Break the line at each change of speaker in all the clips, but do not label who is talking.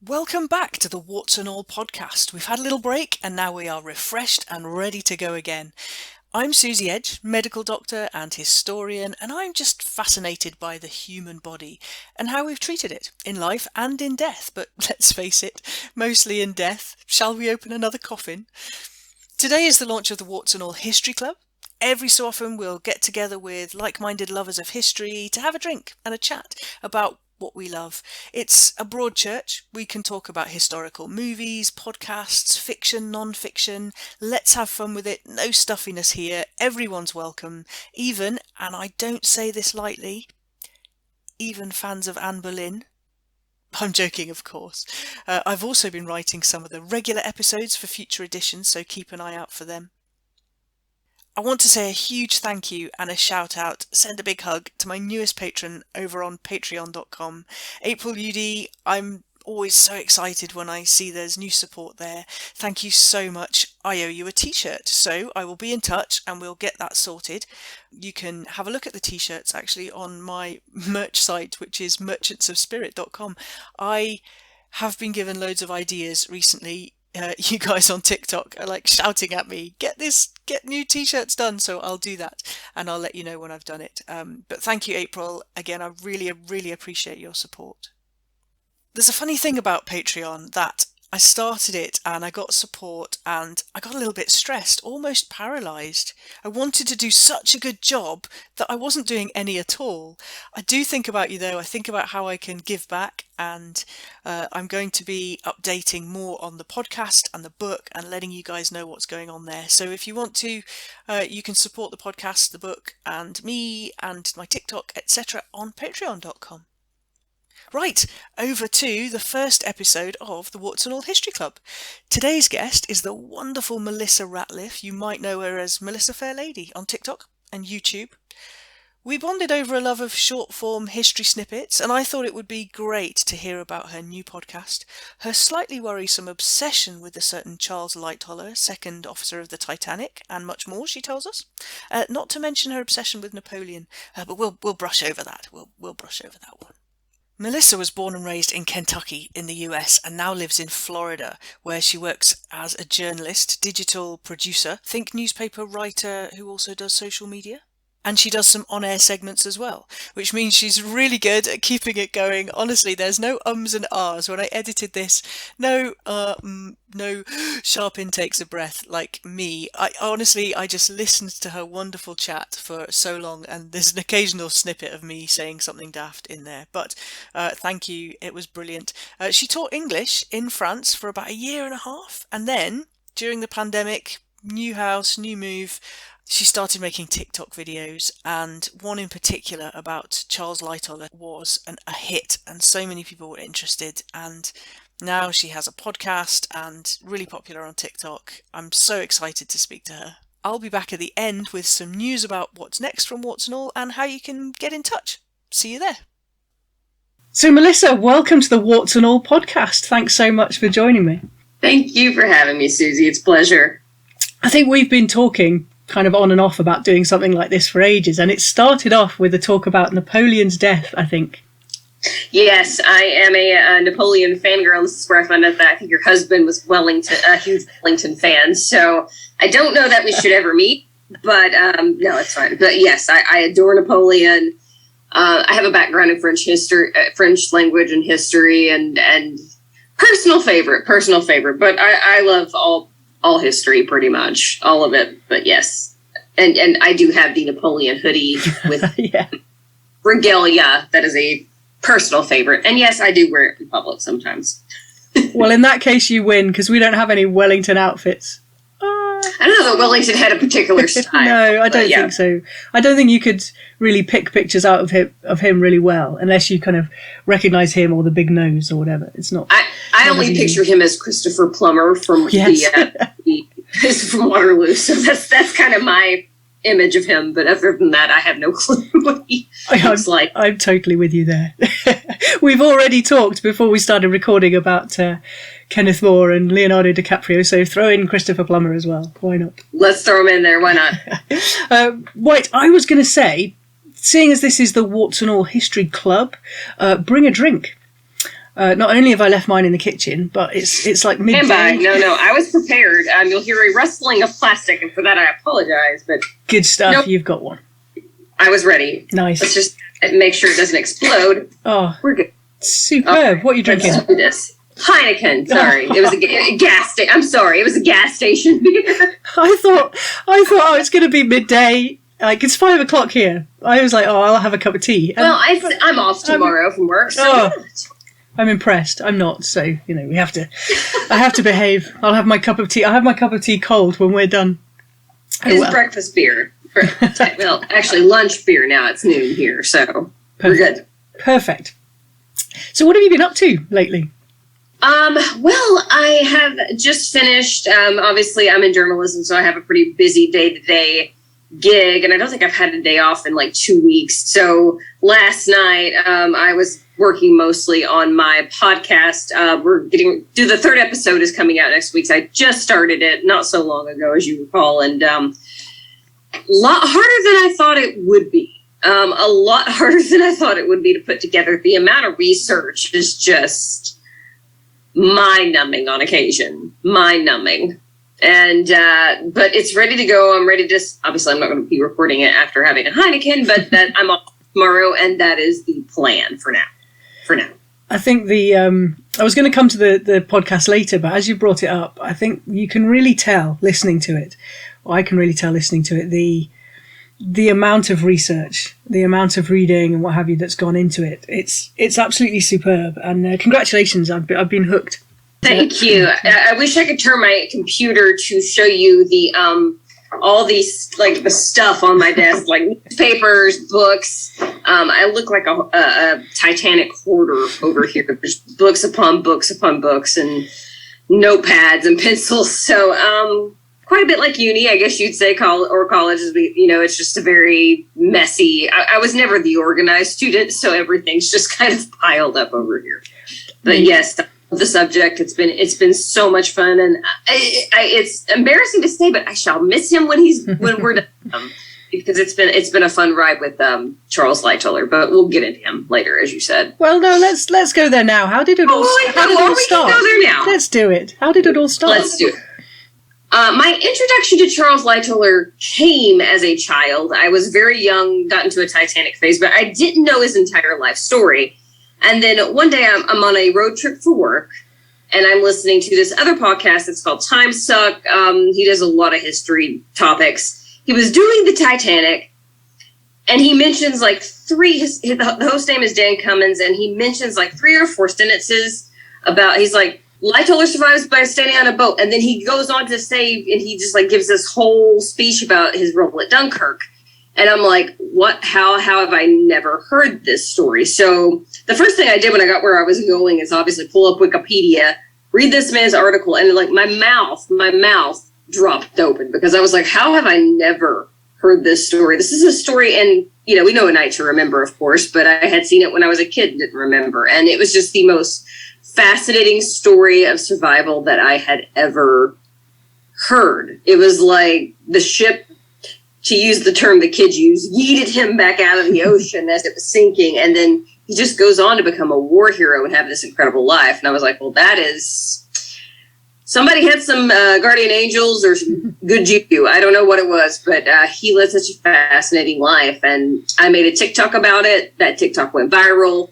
Welcome back to the Warts and All podcast. We've had a little break and now we are refreshed and ready to go again. I'm Susie Edge, medical doctor and historian, and I'm just fascinated by the human body and how we've treated it in life and in death. But let's face it, mostly in death. Shall we open another coffin? Today is the launch of the Warts and All History Club. Every so often we'll get together with like-minded lovers of history to have a drink and a chat about what we love. It's a broad church. We can talk about historical movies, podcasts, fiction, non-fiction. Let's have fun with it. No stuffiness here. Everyone's welcome. Even, and I don't say this lightly, even fans of Anne Boleyn. I'm joking, of course. I've also been writing some of the regular episodes for future editions, so keep an eye out for them. I want to say a huge thank you and a shout out, send a big hug to my newest patron over on patreon.com. April UD, I'm always so excited when I see there's new support there. Thank you so much. I owe you a t-shirt, so I will be in touch and we'll get that sorted. You can have a look at the t-shirts actually on my merch site, which is merchantsofspirit.com. I have been given loads of ideas recently. You guys on TikTok are like shouting at me, get new t-shirts done, so I'll do that and I'll let you know when I've done it. But thank you, April. Again, I really appreciate your support. There's a funny thing about Patreon that I started it and I got support and I got a little bit stressed, almost paralysed. I wanted to do such a good job that I wasn't doing any at all. I do think about you though. I think about how I can give back, and I'm going to be updating more on the podcast and the book and letting you guys know what's going on there. So if you want to, you can support the podcast, the book and me and my TikTok, etc. on patreon.com. Right, over to the first episode of the Warts and All History Club. Today's guest is the wonderful Melissa Ratliff. You might know her as Melissa Fairlady on TikTok and YouTube. We bonded over a love of short-form history snippets, and I thought it would be great to hear about her new podcast, her slightly worrisome obsession with a certain Charles Lightoller, second officer of the Titanic, and much more, she tells us. Not to mention her obsession with Napoleon, but we'll brush over that. We'll brush over that one. Melissa was born and raised in Kentucky in the US and now lives in Florida, where she works as a journalist, digital producer, think newspaper writer who also does social media. And she does some on-air segments as well, which means she's really good at keeping it going. Honestly, there's no ums and ahs. When I edited this, no sharp intakes of breath like me. I just listened to her wonderful chat for so long, and there's an occasional snippet of me saying something daft in there. But thank you, it was brilliant. She taught English in France for about a year and a half, and then during the pandemic, new house, new move, she started making TikTok videos, and one in particular about Charles Lightoller was a hit, and so many people were interested, and now she has a podcast and really popular on TikTok. I'm so excited to speak to her. I'll be back at the end with some news about what's next from Warts and All and how you can get in touch. See you there. So Melissa, welcome to the Warts and All podcast. Thanks so much for joining me.
Thank you for having me, Susie. It's a pleasure.
I think we've been talking kind of on and off about doing something like this for ages, and it started off with a talk about Napoleon's death, I think.
Yes, I am a Napoleon fangirl. This is where I found out that I think your husband was a huge Wellington fan, so I don't know that we should ever meet, but no, it's fine. But yes, I adore Napoleon. I have a background in French history, French language and history, and personal favorite, but I love all history, pretty much all of it. But yes, and I do have the Napoleon hoodie with regalia. That is a personal favorite, and yes, I do wear it in public sometimes.
Well, in that case, you win, because we don't have any Wellington outfits.
I don't know that Wellington had a particular style.
No, I don't think so. I don't think you could really pick pictures out of him really well, unless you kind of recognise him or the big nose or whatever. It's not.
I only picture him as Christopher Plummer from from Waterloo. So that's kind of my image of him. But other than that, I have no clue what he looks like.
I'm totally with you there. We've already talked before we started recording about Kenneth More and Leonardo DiCaprio, so throw in Christopher Plummer as well. Why not?
Let's throw him in there. Why not?
White, I was going to say, seeing as this is the Warts and All History Club, bring a drink. Not only have I left mine in the kitchen, but it's like midday.
Stand by. No, I was prepared. You'll hear a rustling of plastic, and for that I apologize. But
good stuff.
Nope.
You've got one.
I was ready.
Nice.
Let's just make sure it doesn't explode.
Oh,
we're good.
Superb. What are you drinking?
Let's do this. Heineken. Sorry, it was a gas station. I'm sorry, it was a gas station beer.
I thought, oh, it's going to be midday. Like, it's 5 o'clock here. I was like, oh, I'll have a cup of tea.
Well, I'm off tomorrow from work, so...
I'm impressed. I'm not, so, I have to behave. I'll have my cup of tea. I'll have my cup of tea cold when we're done.
It's breakfast beer. Well, actually, lunch beer now. It's noon here, so we're good.
Perfect. So what have you been up to lately?
Well, I have just finished, obviously I'm in journalism, so I have a pretty busy day-to-day gig, and I don't think I've had a day off in like 2 weeks. So last night, I was working mostly on my podcast. The third episode is coming out next week. So I just started it not so long ago, as you recall, and a lot harder than I thought it would be. A lot harder than I thought it would be to put together. The amount of research is just mind-numbing on occasion. Mind-numbing. And, but it's ready to go. I'm ready to, obviously I'm not going to be recording it after having a Heineken, but that I'm off tomorrow, and that is the plan for now. I
think I was going to come to the podcast later, but as you brought it up, I think you can really tell listening to it, or I can really tell listening to it, the amount of research, the amount of reading and what have you that's gone into it. It's absolutely superb, and congratulations. I've been hooked.
Thank you. I wish I could turn my computer to show you the all these, like, the stuff on my desk, like newspapers, books. I look like a Titanic hoarder over here. There's books upon books upon books and notepads and pencils. So quite a bit like uni, I guess you'd say, college is, it's just a very messy. I was never the organized student, so everything's just kind of piled up over here. But yes, the subject, it's been so much fun, and it's embarrassing to say, but I shall miss him when we're done, because it's been a fun ride with Charles Lightoller. But we'll get into him later, as you said.
Well, no, let's go there now. How did it all start?
Can go there now.
Let's do it. How did it all start?
Let's do it. My introduction to Charles Lightoller came as a child. I was very young, got into a Titanic phase, but I didn't know his entire life story. And then one day I'm on a road trip for work, and I'm listening to this other podcast that's called Time Suck. He does a lot of history topics. He was doing the Titanic, and he mentions like the host name is Dan Cummins, and he mentions like 3 or 4 sentences about, he's like, Lightoller survives by standing on a boat. And then he goes on to say, and he just like gives this whole speech about his role at Dunkirk. And I'm like, what? How have I never heard this story? So the first thing I did when I got where I was going is obviously pull up Wikipedia, read this man's article, and like my mouth dropped open, because I was like, how have I never heard this story? This is a story, and we know A Night to Remember, of course, but I had seen it when I was a kid and didn't remember. And it was just the most fascinating story of survival that I had ever heard. It was like the ship, to use the term the kids use, yeeted him back out of the ocean as it was sinking, and then he just goes on to become a war hero and have this incredible life. And I was like, well, that is... Somebody had some guardian angels or some good juju. I don't know what it was, but he led such a fascinating life. And I made a TikTok about it. That TikTok went viral. I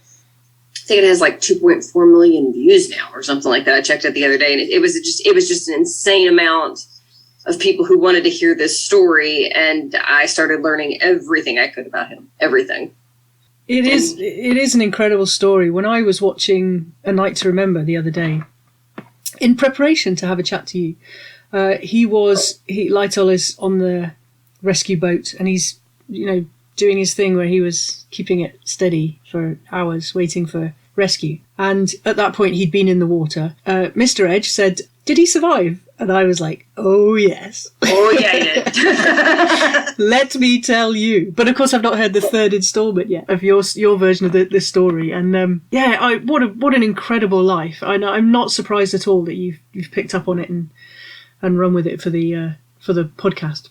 think it has like 2.4 million views now or something like that. I checked it the other day, and it was just an insane amount of people who wanted to hear this story, and I started learning everything I could about him. Everything.
It is an incredible story. When I was watching A Night to Remember the other day, in preparation to have a chat to you, Lightoller's on the rescue boat, and he's doing his thing where he was keeping it steady for hours, waiting for rescue. And at that point, he'd been in the water. Mr. Edge said, "Did he survive?" And I was like, "Oh, yes."
Oh, yeah, he did.
Let me tell you. But of course, I've not heard the third installment yet of your version of the story. And what an incredible life. I'm not surprised at all that you've picked up on it and run with it for the podcast.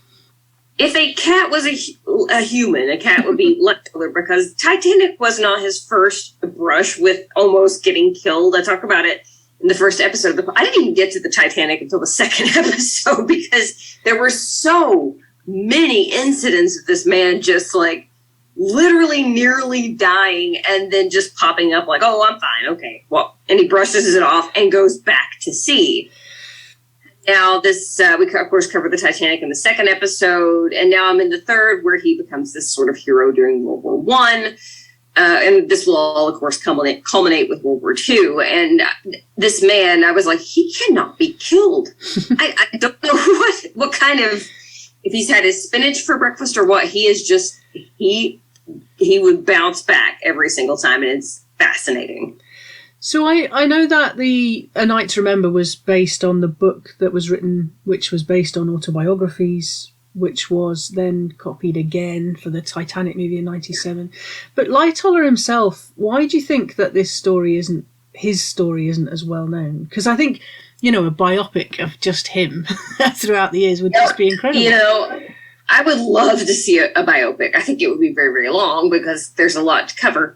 if a cat was a human, a cat would be Lightoller, because Titanic was not his first brush with almost getting killed. I talk about it in the first episode. I didn't even get to the Titanic until the second episode, because there were so many incidents of this man just like literally nearly dying and then just popping up like, oh, I'm fine. Okay. Well, and he brushes it off and goes back to sea. Now this, we of course covered the Titanic in the second episode, and now I'm in the third, where he becomes this sort of hero during World War I. And this will all, of course, culminate with World War II. And this man, I was like, he cannot be killed. I don't know what kind of, if he's had his spinach for breakfast or what, he is just, he would bounce back every single time, and it's fascinating.
So I know that A Night to Remember was based on the book that was written, which was based on autobiographies, which was then copied again for the Titanic movie in 1997. But Lightoller himself, why do you think that his story isn't as well known? Because I think, a biopic of just him throughout the years would just be incredible.
I would love to see a biopic. I think it would be very, very long because there's a lot to cover.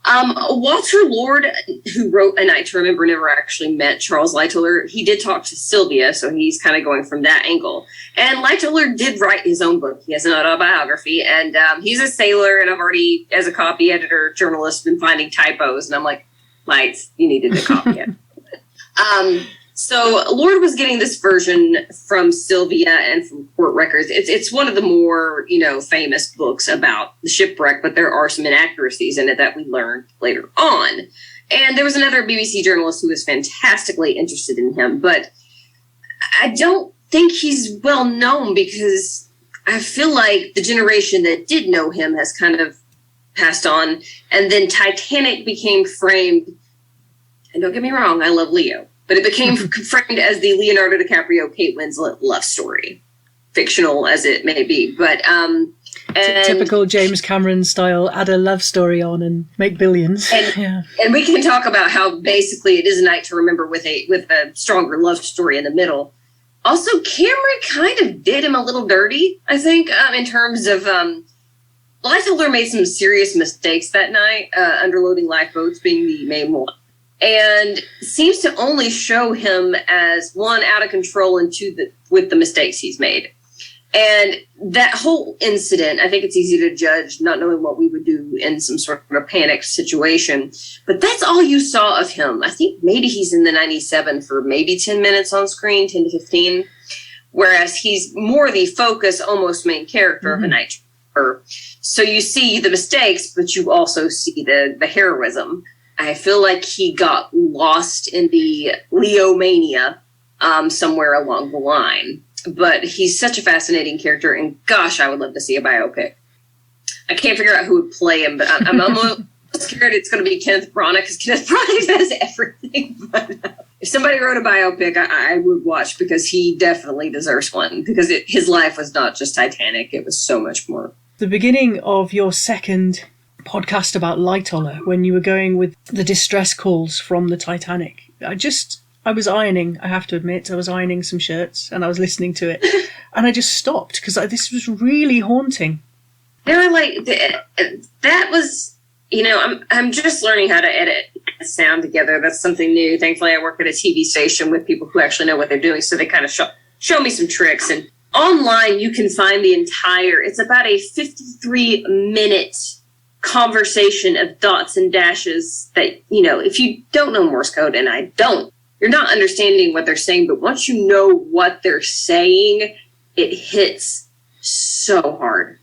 Walter Lord, who wrote A Night to Remember, never actually met Charles Lightoller. He did talk to Sylvia, so he's kind of going from that angle. And Lightoller did write his own book. He has an autobiography, and he's a sailor, and I've already, as a copy editor, journalist, been finding typos, and I'm like, Lights, you needed to copy it. So Lord was getting this version from Sylvia and from court records. It's one of the more, famous books about the shipwreck, but there are some inaccuracies in it that we learned later on. And there was another BBC journalist who was fantastically interested in him, but I don't think he's well known, because I feel like the generation that did know him has kind of passed on. And then Titanic became framed, and don't get me wrong, I love Leo, but it became framed as the Leonardo DiCaprio, Kate Winslet love story, fictional as it may be. But
typical James Cameron style, add a love story on and make billions.
And we can talk about how basically it is A Night to Remember with a stronger love story in the middle. Also, Cameron kind of did him a little dirty, I think, in terms of Lightoller made some serious mistakes that night, underloading lifeboats being the main one. And seems to only show him as, one, out of control, and two, with the mistakes he's made. And that whole incident, I think it's easy to judge not knowing what we would do in some sort of a panicked situation. But that's all you saw of him. I think maybe he's in the 97 for maybe 10 minutes on screen, 10 to 15. Whereas he's more the focus, almost main character of A Night to Remember. So you see the mistakes, but you also see the heroism. I feel like he got lost in the Leo mania somewhere along the line. But he's such a fascinating character, and gosh, I would love to see a biopic. I can't figure out who would play him, but I'm almost scared it's going to be Kenneth Branagh, because Kenneth Branagh does everything. But if somebody wrote a biopic, I would watch, because he definitely deserves one, because his life was not just Titanic, it was so much more.
The beginning of your second podcast about Lightoller, when you were going with the distress calls from the Titanic, I was ironing, I have to admit, I was ironing some shirts and I was listening to it, and I just stopped because this was really haunting.
They were like, that was, I'm just learning how to edit sound together. That's something new. Thankfully, I work at a TV station with people who actually know what they're doing, so they kind of show me some tricks. And online, you can find it's about a 53-minute conversation of dots and dashes that, if you don't know Morse code, and I don't, you're not understanding what they're saying, but once you know what they're saying, it hits so hard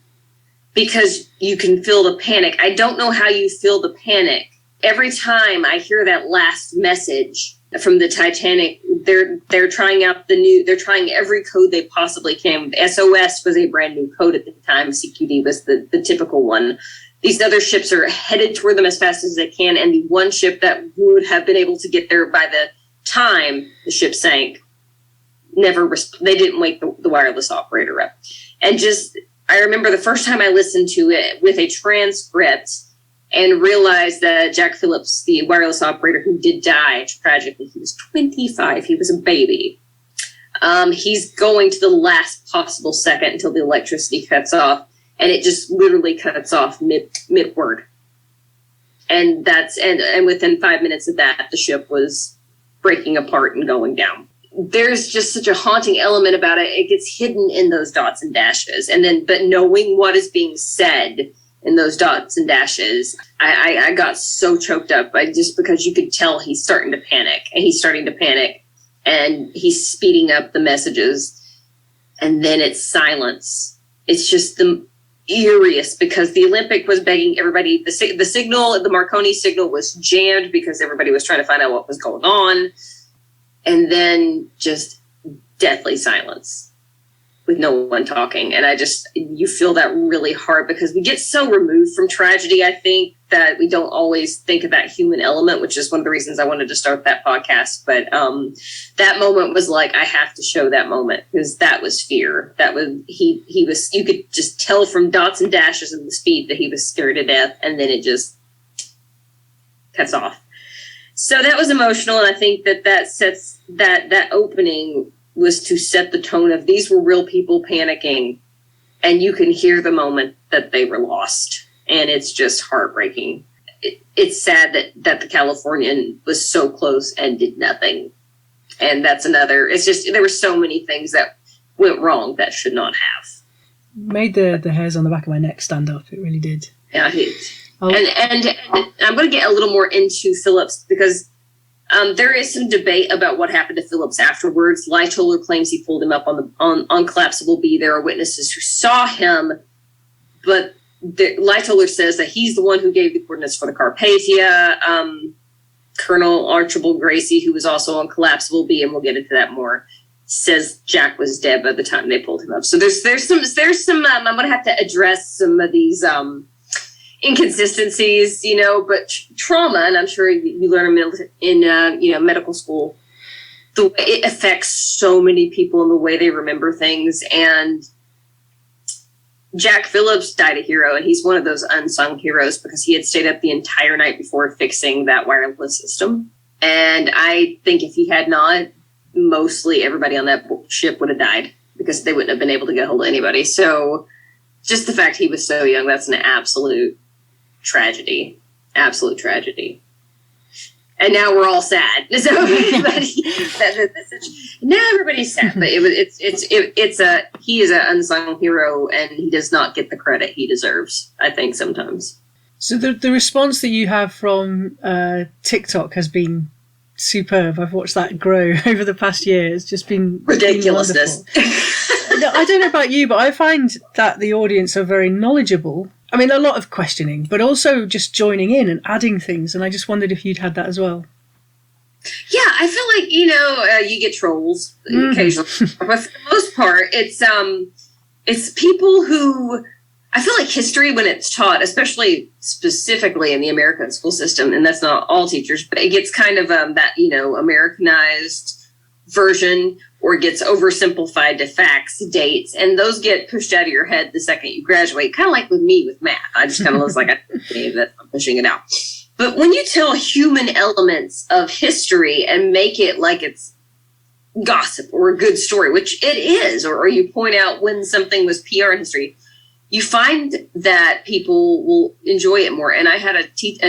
because you can feel the panic. I don't know how you feel the panic. Every time I hear that last message from the Titanic, they're trying out they're trying every code they possibly can. SOS was a brand new code at the time. CQD was the typical one. These other ships are headed toward them as fast as they can, and the one ship that would have been able to get there by the time the ship sank, they didn't wake the wireless operator up. And I remember the first time I listened to it with a transcript and realized that Jack Phillips, the wireless operator who did die tragically, he was 25, he was a baby. He's going to the last possible second until the electricity cuts off, and it just literally cuts off mid-word. And within 5 minutes of that, the ship was breaking apart and going down. There's just such a haunting element about it. It gets hidden in those dots and dashes. But knowing what is being said in those dots and dashes, I got so choked up just because you could tell he's starting to panic, and he's speeding up the messages, and then it's silence. It's just the eeriest, because the Olympic was begging everybody. The Marconi signal was jammed because everybody was trying to find out what was going on. And then just deathly silence with no one talking. And you feel that really hard, because we get so removed from tragedy, I think, that we don't always think of that human element, which is one of the reasons I wanted to start that podcast. But that moment was like, I have to show that moment, because that was fear. That was, he was, you could just tell from dots and dashes and the speed that he was scared to death. And then it just cuts off. So that was emotional. And I think that sets that opening was to set the tone of, these were real people panicking, and you can hear the moment that they were lost. And it's just heartbreaking. It's sad that the Californian was so close and did nothing. And that's another, it's just, there were so many things that went wrong that should not have.
Made the hairs on the back of my neck stand up. It really did.
Yeah, and I'm going to get a little more into Phillips, because there is some debate about what happened to Phillips afterwards. Lightoller claims he pulled him up on Collapsible B. There are witnesses who saw him, but Lightoller says that he's the one who gave the coordinates for the Carpathia. Colonel Archibald Gracie, who was also on Collapsible B, and we'll get into that more, says Jack was dead by the time they pulled him up. So there's some I'm going to have to address some of these inconsistencies, but trauma, and I'm sure you learn in medical school, the way it affects so many people and the way they remember things. And Jack Phillips died a hero, and he's one of those unsung heroes because he had stayed up the entire night before fixing that wireless system. And I think if he had not, mostly everybody on that ship would have died, because they wouldn't have been able to get hold of anybody. So just the fact he was so young, that's an absolute tragedy. Absolute tragedy. And now we're all sad. So now everybody's sad. But he is an unsung hero, and he does not get the credit he deserves, I think, sometimes.
So the response that you have from TikTok has been superb. I've watched that grow over the past year. It's just been
ridiculousness.
I don't know about you, but I find that the audience are very knowledgeable. I mean, a lot of questioning, but also just joining in and adding things. And I just wondered if you'd had that as well.
Yeah, I feel like, you get trolls occasionally. But for the most part, it's people who, I feel like history, when it's taught, especially specifically in the American school system, and that's not all teachers, but it gets kind of that, Americanized version, or gets oversimplified to facts, dates, and those get pushed out of your head the second you graduate. Kind of like with me with math. I just kind of was like, I'm pushing it out. But when you tell human elements of history and make it like it's gossip or a good story, which it is, or you point out when something was PR in history, you find that people will enjoy it more. And I had an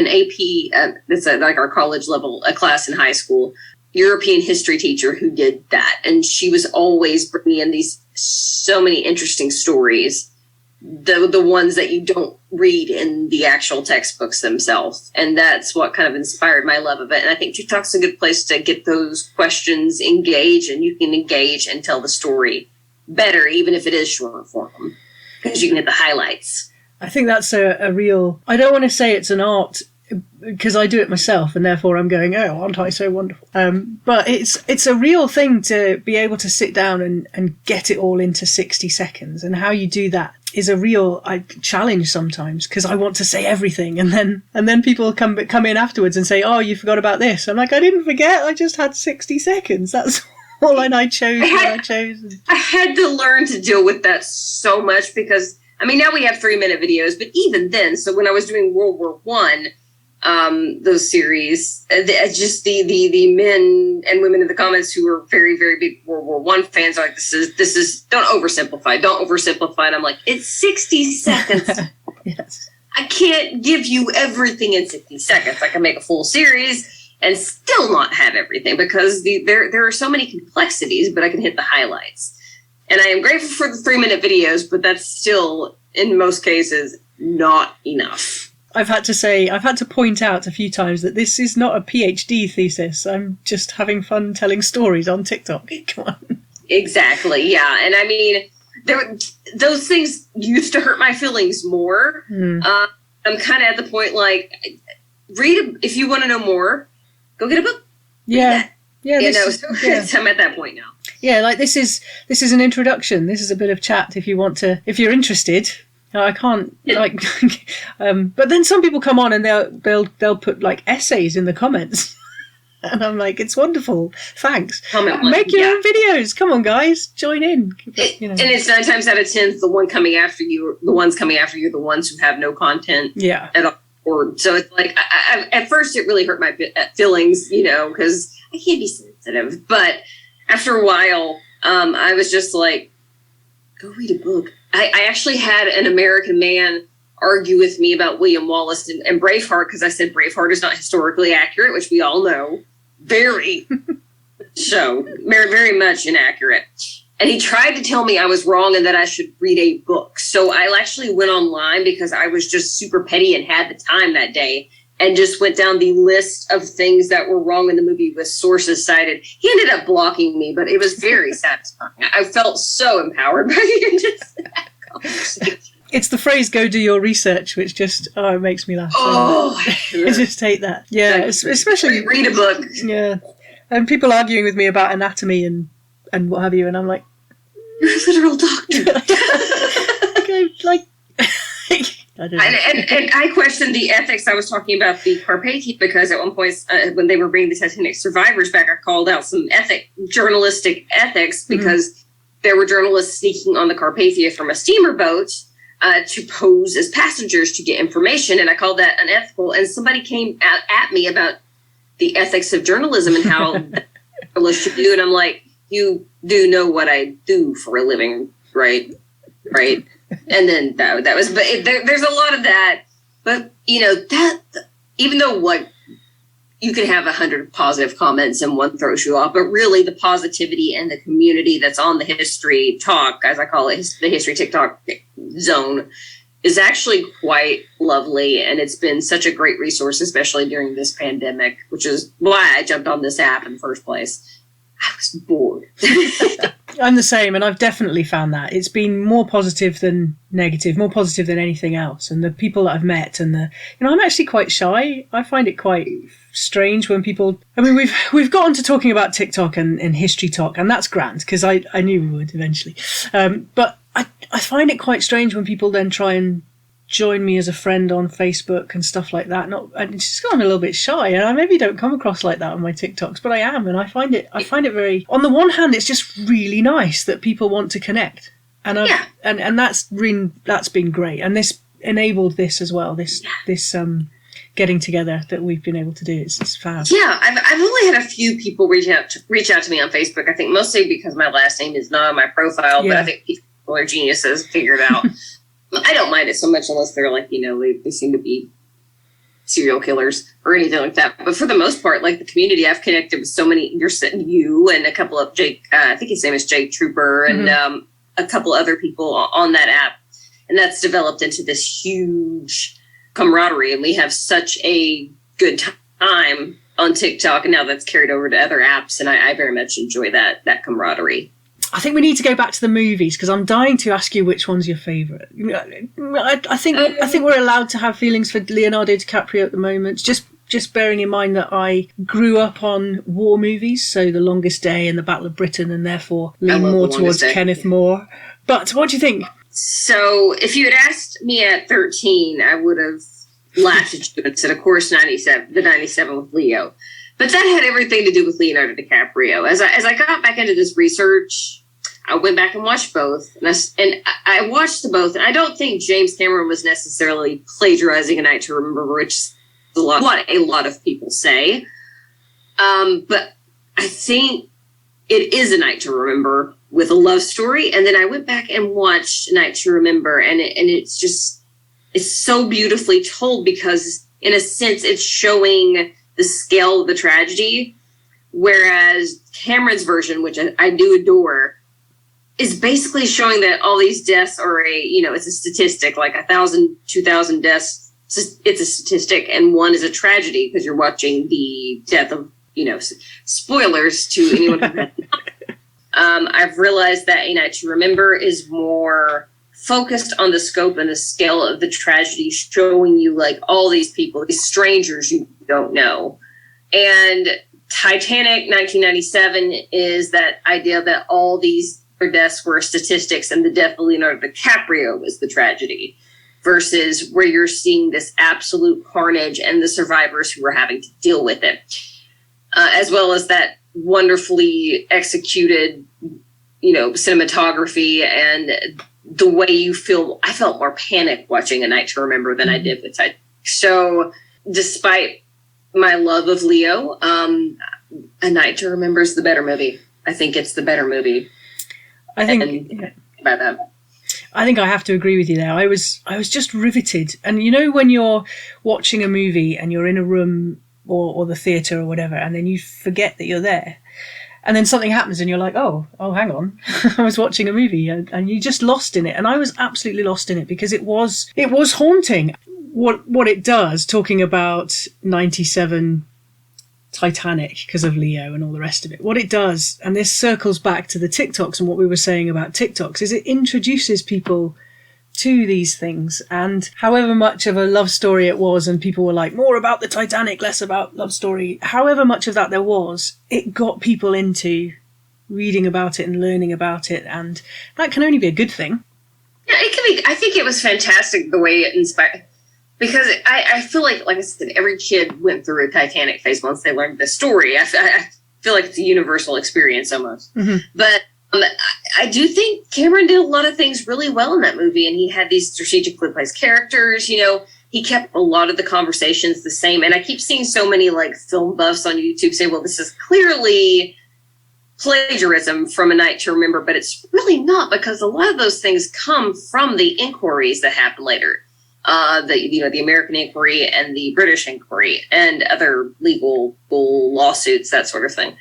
AP, that's like our college level, a class in high school, European history teacher who did that. And she was always bringing in these so many interesting stories, the ones that you don't read in the actual textbooks themselves. And that's what kind of inspired my love of it. And I think TikTok's a good place to get those questions engaged, and you can engage and tell the story better, even if it is short form, because you can get the highlights.
I think that's a real, I don't want to say it's an art, because I do it myself, and therefore I'm going, oh, aren't I so wonderful? But it's a real thing to be able to sit down and get it all into 60 seconds. And how you do that is a real challenge sometimes, because I want to say everything, and then people come in afterwards and say, oh, you forgot about this. I'm like, I didn't forget. I just had 60 seconds. That's all, and I chose what I chose.
I had to learn to deal with that so much, because, I mean, now we have 3-minute videos, but even then, so when I was doing World War I, those series. Just the men and women in the comments who are very, very big World War I fans are like, this is don't oversimplify. And I'm like, it's 60 seconds.
Yes.
I can't give you everything in 60 seconds. I can make a full series and still not have everything because there are so many complexities, but I can hit the highlights. And I am grateful for the 3-minute videos, but that's still, in most cases, not enough.
I've had to point out a few times that this is not a PhD thesis. I'm just having fun telling stories on TikTok. Come on.
Exactly, yeah. And I mean, those things used to hurt my feelings more. I'm kind of at the point, like, if you want to know more, go get a book.
Yeah. Yeah.
I'm at that point now.
Yeah, like this is an introduction. This is a bit of chat if you're interested. I can't but then some people come on and they'll put like essays in the comments. And I'm like, it's wonderful. Thanks. Make your own videos. Come on, guys, join in.
And it's 9 times out of 10 the ones coming after you, the ones who have no content at all. So it's like, at first it really hurt my feelings, because I can't be sensitive. But after a while, I was just like, go read a book. I actually had an American man argue with me about William Wallace and Braveheart because I said Braveheart is not historically accurate, which we all know. Very very much inaccurate. And he tried to tell me I was wrong and that I should read a book. So I actually went online because I was just super petty and had the time that day and just went down the list of things that were wrong in the movie with sources cited. He ended up blocking me, but it was very satisfying. I felt so empowered by that conversation.
It's the phrase "go do your research," which just it makes me laugh.
I
just hate that. Yeah, especially
read a book.
Yeah, and people arguing with me about anatomy and what have you, and I'm like,
you're a literal doctor.
Okay, like. I don't know.
And I questioned the ethics. I was talking about the Carpathia because at one point when they were bringing the Titanic survivors back, I called out some journalistic ethics because there were journalists sneaking on the Carpathia from a steamer boat to pose as passengers to get information. And I called that unethical. And somebody came at me about the ethics of journalism and how journalists should do. And I'm like, you do know what I do for a living, right? Right. And then that was, but there's a lot of that. But, that, even though you can have 100 positive comments and one throws you off, but really the positivity and the community that's on the history talk, as I call it, the history TikTok zone, is actually quite lovely. And it's been such a great resource, especially during this pandemic, which is why I jumped on this app in the first place. I was bored.
I'm the same, and I've definitely found that. It's been more positive than negative, more positive than anything else. And the people that I've met and I'm actually quite shy. I find it quite strange when people, we've gotten to talking about TikTok and history talk, and that's grand because I knew we would eventually. But I find it quite strange when people then try and join me as a friend on Facebook and stuff like that. And it's just I'm a little bit shy, and I maybe don't come across like that on my TikToks, but I am, and I find it very. On the one hand, it's just really nice that people want to connect, and and that's been great, and this enabled this as well. This getting together that we've been able to do. It's fab.
Yeah, I've only had a few people reach out to me on Facebook. I think mostly because my last name is not on my profile, but I think people are geniuses, figured out. I don't mind it so much unless they're like, they seem to be serial killers or anything like that. But for the most part, like the community, I've connected with so many, you and a couple of Jake, I think his name is Jake Trooper, and a couple other people on that app. And that's developed into this huge camaraderie. And we have such a good time on TikTok. And now that's carried over to other apps. And I very much enjoy that camaraderie.
I think we need to go back to the movies because I'm dying to ask you which one's your favourite. I think we're allowed to have feelings for Leonardo DiCaprio at the moment. Just bearing in mind that I grew up on war movies, so The Longest Day and The Battle of Britain, and therefore lean more towards Kenneth More. But what do you think?
So if you had asked me at 13, I would have laughed at you and said, of course, 97 with Leo. But that had everything to do with Leonardo DiCaprio. As I got back into this research, I went back and watched both. And I watched both. And I don't think James Cameron was necessarily plagiarizing A Night to Remember, which a lot of people say. But I think it is A Night to Remember with a love story. And then I went back and watched A Night to Remember, and it's so beautifully told, because in a sense it's showing the scale of the tragedy, whereas Cameron's version, which I do adore, is basically showing that all these deaths are it's a statistic, like 1,000, 2,000 deaths. It's a statistic, and one is a tragedy because you're watching the death of, spoilers to anyone who has not. I've realized that A Night to Remember is more focused on the scope and the scale of the tragedy, showing you like all these people, these strangers you don't know. And Titanic 1997 is that idea that all these deaths were statistics and the death of Leonardo DiCaprio was the tragedy, versus where you're seeing this absolute carnage and the survivors who are having to deal with it. As well as that wonderfully executed, cinematography and the way you feel. I felt more panic watching A Night to Remember than I did with Titanic. So despite my love of Leo, A Night to Remember is the better movie. I think it's the better movie.
I think
by that.
I think I have to agree with you there. I was just riveted. And when you're watching a movie and you're in a room or the theatre or whatever, and then you forget that you're there, and then something happens and you're like, oh, hang on, I was watching a movie, and you're just lost in it. And I was absolutely lost in it because it was haunting. What it does, talking about 97 Titanic because of Leo and all the rest of it, what it does, and this circles back to the TikToks and what we were saying about TikToks, is it introduces people to these things. And however much of a love story it was, and people were like, more about the Titanic, less about love story, however much of that there was, it got people into reading about it and learning about it, and that can only be a good thing.
Yeah, it can be. I think it was fantastic the way it inspired, because I feel like I said, every kid went through a Titanic phase once they learned the story. I feel like it's a universal experience almost. Mm-hmm. But I do think Cameron did a lot of things really well in that movie, and he had these strategically placed characters. He kept a lot of the conversations the same. And I keep seeing so many film buffs on YouTube say, well, this is clearly plagiarism from A Night to Remember, but it's really not, because a lot of those things come from the inquiries that happen later. The American inquiry and the British inquiry and other legal lawsuits, that sort of thing.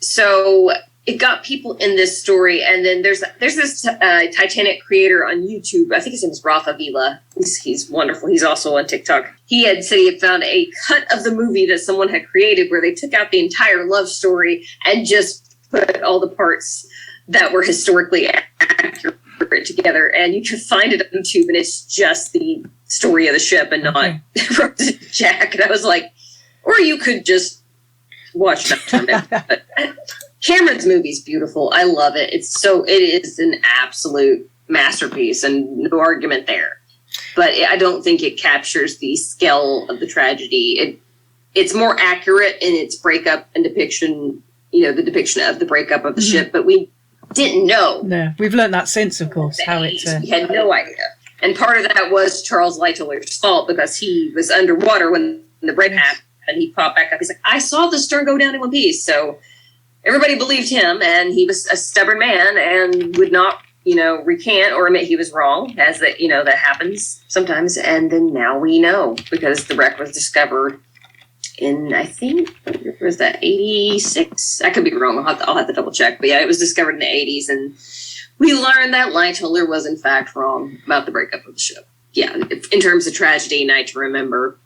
So it got people in this story. And then there's this Titanic creator on YouTube. I think his name is Rafa Vila. He's wonderful. He's also on TikTok. He had said he had found a cut of the movie that someone had created where they took out the entire love story and just put all the parts that were historically accurate together. And you can find it on YouTube, and it's just the story of the ship and not Jack. And I was like, or you could just watch that. Cameron's movie's beautiful. I love it. It is an absolute masterpiece, and no argument there. But I don't think it captures the scale of the tragedy. It's more accurate in its breakup and depiction, the depiction of the breakup of the ship, but we didn't know.
No, we've learned that since, of course, how it's...
We had no idea. And part of that was Charles Lightoller's fault, because he was underwater when the break happened, and he popped back up. He's like, I saw the stern go down in one piece. So everybody believed him, and he was a stubborn man and would not, recant or admit he was wrong, as that, that happens sometimes. And then now we know, because the wreck was discovered in, I think, was that 86? I could be wrong. I'll have to double check. But yeah, it was discovered in the 80s, and we learned that Lightoller was in fact wrong about the breakup of the ship. Yeah, in terms of tragedy, Night to Remember,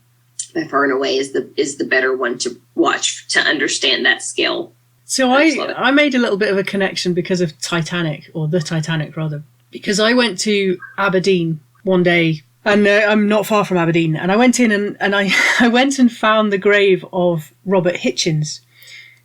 by far and away, is the better one to watch to understand that scale.
So I made a little bit of a connection because of Titanic, or the Titanic rather, because I went to Aberdeen one day. And I'm not far from Aberdeen. And I went in and I went and found the grave of Robert Hitchens,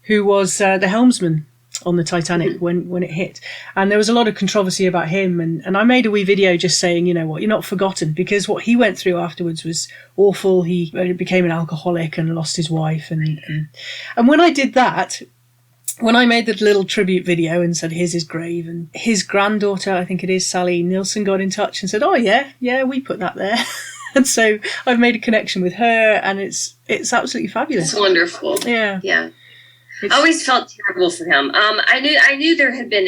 who was the helmsman on the Titanic when it hit. And there was a lot of controversy about him. And I made a wee video just saying, you're not forgotten, because what he went through afterwards was awful. He became an alcoholic and lost his wife. And when I did that, when I made the little tribute video and said, here's his grave, and his granddaughter, I think it is, Sally Nielsen, got in touch and said, oh, yeah, we put that there. And so I've made a connection with her, and it's absolutely fabulous.
It's wonderful.
Yeah.
Yeah. I always felt terrible for him. I knew there had been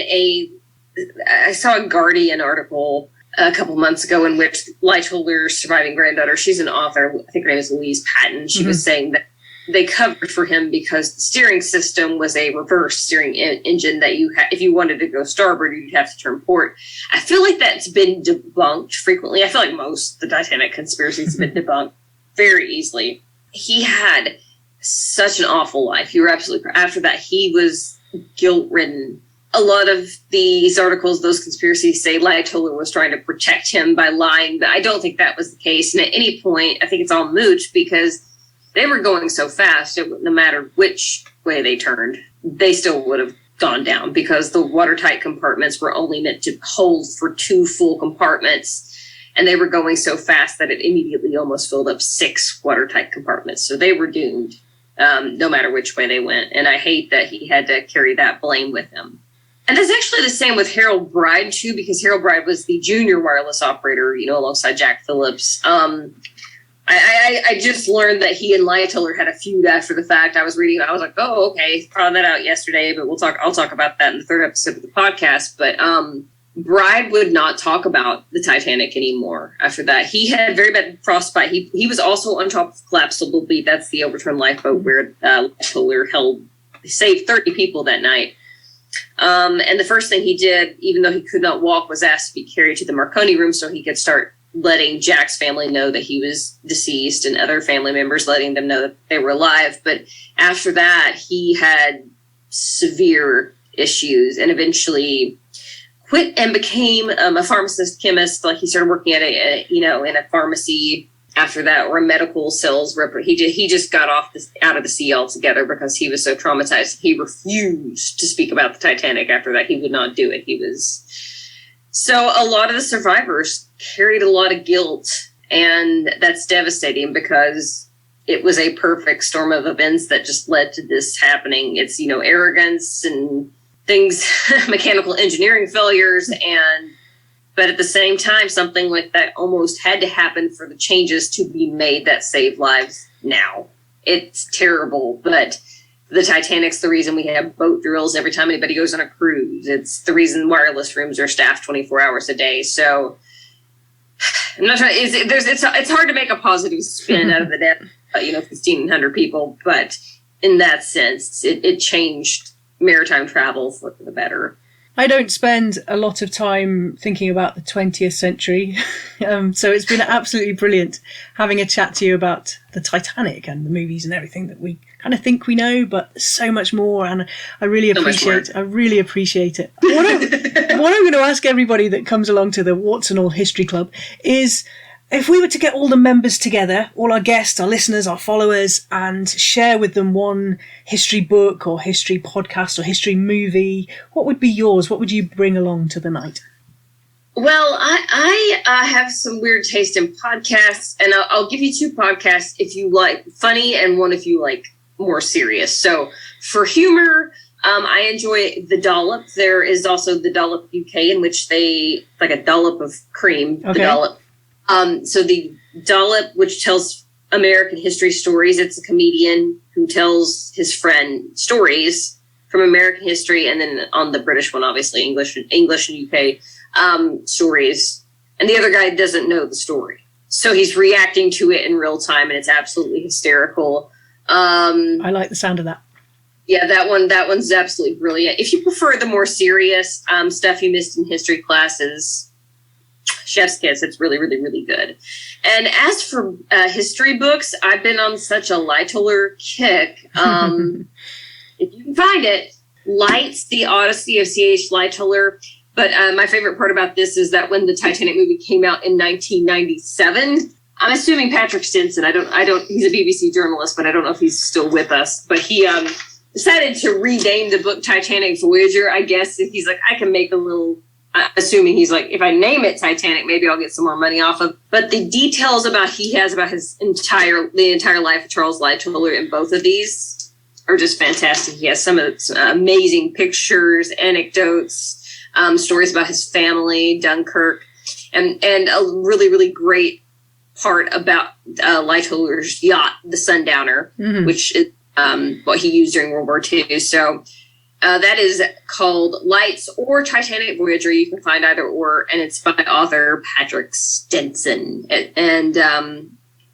I saw a Guardian article a couple months ago in which Lightoller's surviving granddaughter, she's an author, I think her name is Louise Patton, she was saying that they covered for him because the steering system was a reverse steering engine that if you wanted to go starboard, you'd have to turn port. I feel like that's been debunked frequently. I feel like most of the Titanic conspiracies have been debunked very easily. He had such an awful life. You were absolutely correct. After that, he was guilt-ridden. A lot of these articles, those conspiracies say Lightoller was trying to protect him by lying, but I don't think that was the case. And at any point, I think it's all moot because they were going so fast, no matter which way they turned, they still would have gone down because the watertight compartments were only meant to hold for 2 full compartments. And they were going so fast that it immediately almost filled up 6 watertight compartments. So they were doomed, no matter which way they went. And I hate that he had to carry that blame with him. And that's actually the same with Harold Bride, too, because Harold Bride was the junior wireless operator, alongside Jack Phillips. I just learned that he and Lightoller had a feud after the fact. I was like, oh, okay, found that out yesterday, but I'll talk about that in the 3rd episode of the podcast. But Bride would not talk about the Titanic anymore after that. He had very bad frostbite. He was also on top of Collapsible B. That's the overturned lifeboat where Lightoller saved 30 people that night. And the first thing he did, even though he could not walk, was asked to be carried to the Marconi room so he could start letting Jack's family know that he was deceased and other family members letting them know that they were alive. But after that, he had severe issues and eventually quit and became a pharmacist chemist. Like he started working at in a pharmacy after that, or a medical sales rep. He just got out of the sea altogether because he was so traumatized. He refused to speak about the Titanic after that. He would not do it. So a lot of the survivors carried a lot of guilt, and that's devastating because it was a perfect storm of events that just led to this happening. It's, arrogance and things, mechanical engineering failures, but at the same time, something like that almost had to happen for the changes to be made that save lives now. It's terrible, but the Titanic's the reason we have boat drills every time anybody goes on a cruise. It's the reason wireless rooms are staffed 24 hours a day. So I'm not trying. It's hard to make a positive spin out of the death, 1,500 people, but in that sense, it changed maritime travel for the better.
I don't spend a lot of time thinking about the 20th century, so it's been absolutely brilliant having a chat to you about the Titanic and the movies and everything that we kind of think we know, but so much more, and I really appreciate it. What I'm going to ask everybody that comes along to the Warts and All History Club is, if we were to get all the members together, all our guests, our listeners, our followers, and share with them one history book or history podcast or history movie, what would be yours? What would you bring along to the night?
Well, I have some weird taste in podcasts, and I'll give you 2 podcasts if you like funny and one if you like more serious. So for humor, I enjoy the Dollop. There is also the Dollop UK, in which they like a dollop of cream. Okay. The Dollop. So the Dollop, which tells American history stories, it's a comedian who tells his friend stories from American history, and then on the British one, obviously English and UK stories. And the other guy doesn't know the story, so he's reacting to it in real time, and it's absolutely hysterical.
I like the sound of that.
Yeah, that one's absolutely brilliant. If you prefer the more serious stuff you missed in history classes, Chef's Kiss, it's really, really, really good. And as for history books, I've been on such a Lightoller kick. If you can find it, Lights, the Odyssey of CH Lightoller. But my favorite part about this is that when the Titanic movie came out in 1997, I'm assuming Patrick Stenson, he's a BBC journalist, but I don't know if he's still with us, but he decided to rename the book Titanic Voyager. I guess if he's like, I can make a little, assuming he's like, if I name it Titanic, maybe I'll get some more money off of. But the details he has about the entire life of Charles Lightoller in both of these are just fantastic. He has some amazing pictures, anecdotes, stories about his family, Dunkirk, and a really, really great part about Lightoller's yacht, the Sundowner, which is what he used during World War II. So that is called Lights or Titanic Voyager. You can find either or, and it's by author Patrick Stenson. And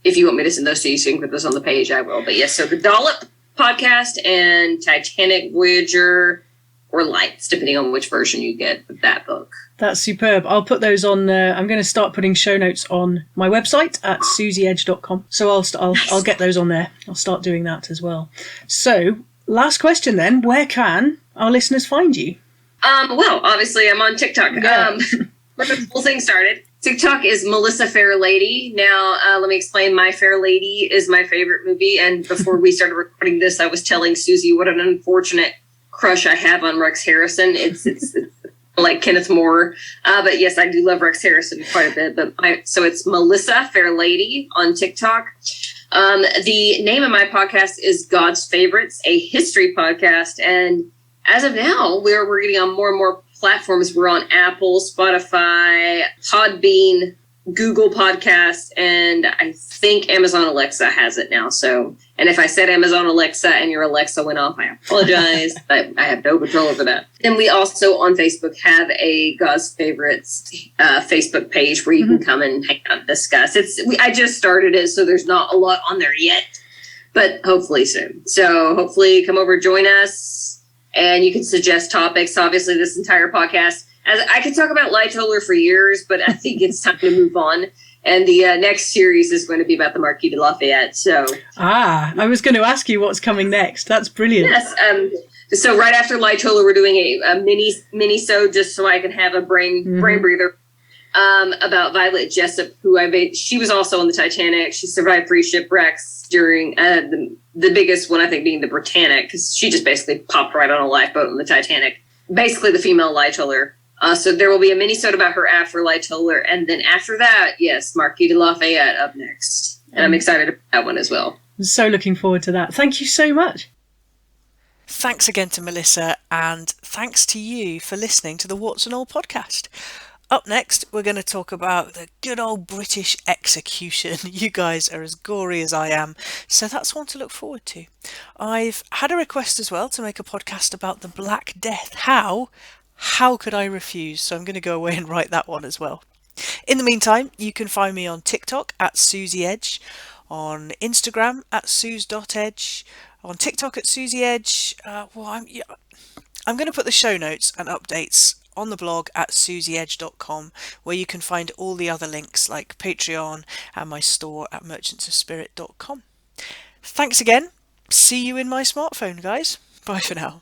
if you want me to send those to you so you can put those on the page, I will. But yes, so the Dollop podcast and Titanic Voyager or Lights, depending on which version you get of that book.
That's superb. I'll put those on. I'm going to start putting show notes on my website at susieedge.com. So I'll get those on there. I'll start doing that as well. So, last question then. Where can our listeners find you?
Well, obviously I'm on TikTok.
Yeah.
Where the whole thing started. TikTok is Melissa Fairlady. Now, let me explain. My Fair Lady is my favorite movie. And before we started recording this, I was telling Susie what an unfortunate crush I have on Rex Harrison. It's like Kenneth Moore. But yes, I do love Rex Harrison quite a bit. But so it's Melissa Fairlady on TikTok. The name of my podcast is God's Favorites, a history podcast. And as of now, we're getting on more and more platforms. We're on Apple, Spotify, Podbean, Google Podcasts, and I think Amazon Alexa has it now. So, and if I said Amazon Alexa and your Alexa went off, I apologize. I have no control over that. And we also on Facebook have a God's Favorites Facebook page where you can come and hang out and discuss. I just started it, so there's not a lot on there yet, but hopefully soon. So hopefully come over, join us, and you can suggest topics. Obviously, this entire podcast, as I could talk about Lightoller for years, but I think it's time to move on. And the next series is going to be about the Marquis de Lafayette. So,
I was going to ask you what's coming next. That's brilliant.
Yes. So right after Lightoller, we're doing a mini-sode just so I can have a brain breather about Violet Jessup, she was also on the Titanic. She survived 3 shipwrecks during the biggest one, I think, being the Britannic, because she just basically popped right on a lifeboat on the Titanic. Basically, the female Lightoller. So there will be a mini-sode about her after Lightoller, and then after that, yes, Marquis de Lafayette up next. And I'm excited about that one as well.
I'm so looking forward to that. Thank you so much.
Thanks again to Melissa, and thanks to you for listening to the Warts and All podcast. Up next, we're going to talk about the good old British execution. You guys are as gory as I am, so that's one to look forward to. I've had a request as well to make a podcast about the Black Death. How could I refuse? So I'm going to go away and write that one as well. In the meantime, you can find me on TikTok at Susie Edge, on Instagram at Suze.edge, on TikTok at Susie Edge. I'm going to put the show notes and updates on the blog at susieedge.com, where you can find all the other links like Patreon and my store at merchantsofspirit.com. Thanks again. See you in my smartphone, guys. Bye for now.